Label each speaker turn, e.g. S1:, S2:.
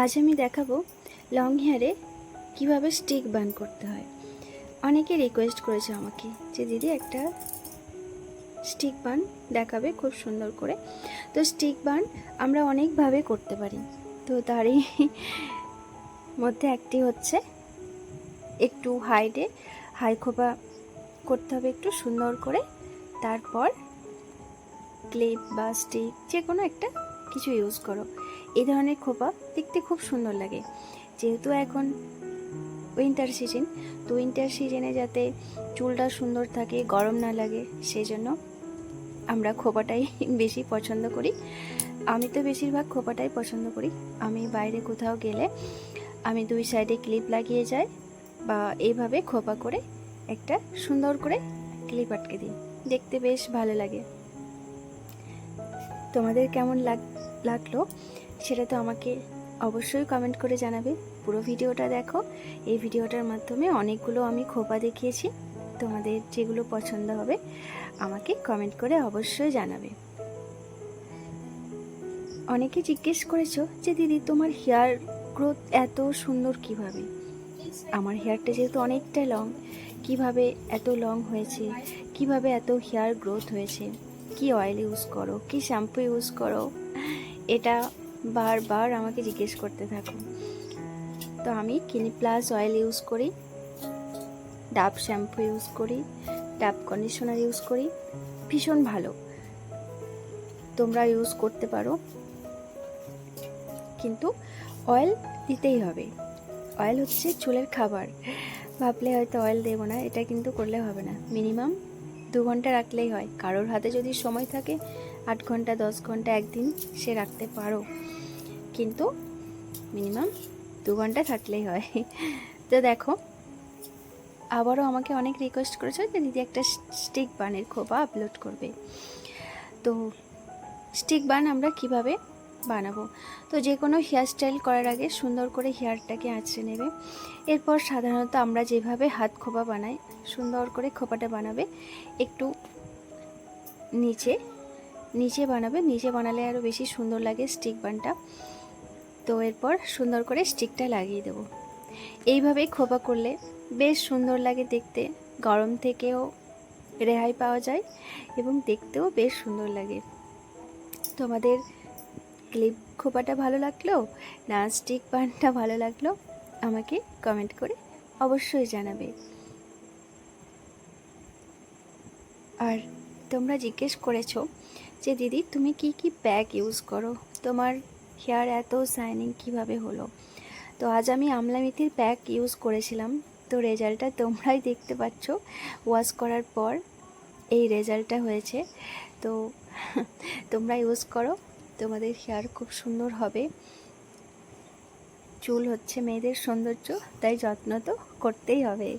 S1: আজ আমি দেখাবো লং হেয়ারে কিভাবে স্টিক বান করতে হয়। অনেকে রিকোয়েস্ট করেছে আমাকে যে দিদি একটা স্টিক বান দেখাবে খুব সুন্দর করে। তো স্টিক বান আমরা অনেকভাবে করতে পারি, তো তারই মধ্যে একটি হচ্ছে একটু হাই খোপা করতে হবে একটু সুন্দর করে। তারপর ক্লিপ বা স্টিক যে কোনো একটা কিছু ইউজ করো। এই ধরনের খোপা দেখতে খুব সুন্দর লাগে। যেহেতু এখন উইন্টার সিজন, তো উইন্টার সিজনে যাতে চুলটা সুন্দর থাকে, গরম না লাগে, সেই জন্য আমরা খোপাটাই বেশি পছন্দ করি। আমি তো বেশিরভাগ খোপাটাই পছন্দ করি। আমি বাইরে কোথাও গেলে আমি দুই সাইডে ক্লিপ লাগিয়ে যাই বা এইভাবে খোপা করে একটা সুন্দর করে ক্লিপ আটকে দিই, দেখতে বেশ ভালো লাগে। তোমাদের কেমন লাগলো সেটা তো আমাকে অবশ্যই কমেন্ট করে জানাবে। পুরো ভিডিওটা দেখো। এই ভিডিওটার মাধ্যমে অনেকগুলো আমি খোপা দেখিয়েছি। তোমাদের যেগুলো পছন্দ হবে আমাকে কমেন্ট করে অবশ্যই জানাবে। অনেকে জিজ্ঞেস করেছো যে দিদি তোমার হেয়ার গ্রোথ এত সুন্দর কিভাবে। আমার হেয়ারটা যেহেতু অনেকটা লং, কিভাবে এত লং হয়েছে, কিভাবে এত হেয়ার গ্রোথ হয়েছে, কি অয়েল ইউজ করো, কি শ্যাম্পু ইউজ করো, এটা বারবার আমাকে জিজ্ঞেস করতে থাকো। তো আমি ক্লিনিক প্লাস অয়েল ইউজ করি, ডাব শ্যাম্পু ইউজ করি, ডাব কন্ডিশনার ইউজ করি, ভীষণ ভালো, তোমরা ইউজ করতে পারো। কিন্তু অয়েল দিতেই হবে। অয়েল হচ্ছে চুলের খাবার। ভাবলে হয়তো অয়েল দেবো না, এটা কিন্তু করলে হবে না। মিনিমাম 2 ঘন্টা রাখলেই হয়। কারোর হাতে যদি সময় থাকে 8 ঘন্টা 10 ঘন্টা একদিন সে রাখতে পারো, কিন্তু মিনিমাম 2 ঘন্টা থাকলেই হয়। তো দেখো, আবারও আমাকে অনেক রিকোয়েস্ট করেছে যে দিদি একটা স্টিক বানের খোপা আপলোড করবে। তো স্টিক বান আমরা কিভাবে বানাবো, তো যে কোনো হেয়ার স্টাইল করার আগে সুন্দর করে হেয়ারটাকে আঁচড়ে নেবে। এরপর সাধারণত আমরা যেভাবে হাত খোপা বানাই সুন্দর করে খোপাটা বানাবে, একটু নিচে নিচে বানাবে। নিচে বানালে আরও বেশি সুন্দর লাগে স্টিক বানটা। তো এরপর সুন্দর করে স্টিকটা লাগিয়ে দেবো। এইভাবেই খোপা করলে বেশ সুন্দর লাগে দেখতে, গরম থেকেও রেহাই পাওয়া যায় এবং দেখতেও বেশ সুন্দর লাগে। তোমাদের ক্লিপ খোপাটা ভালো লাগলো না স্টিক বানটা ভালো লাগলো আমাকে কমেন্ট করে অবশ্যই জানাবে। আর তোমরা জিজ্ঞেস করেছো যে দিদি তুমি কি কি প্যাক ইউজ করো, তোমার হেয়ার এত শাইনিং কিভাবে হলো। তো আজ আমি আমলা মেথির প্যাক ইউজ করেছিলাম। তো রেজাল্টটা তোমরাই দেখতে পাচ্ছ, ওয়াশ করার পর এই রেজাল্টটা হয়েছে। তো তোমরা ইউজ করো, তোমাদের হেয়ার খুব সুন্দর হবে। চুল হচ্ছে মেয়েদের সৌন্দর্য, তাই যত্ন তো করতেই হবে।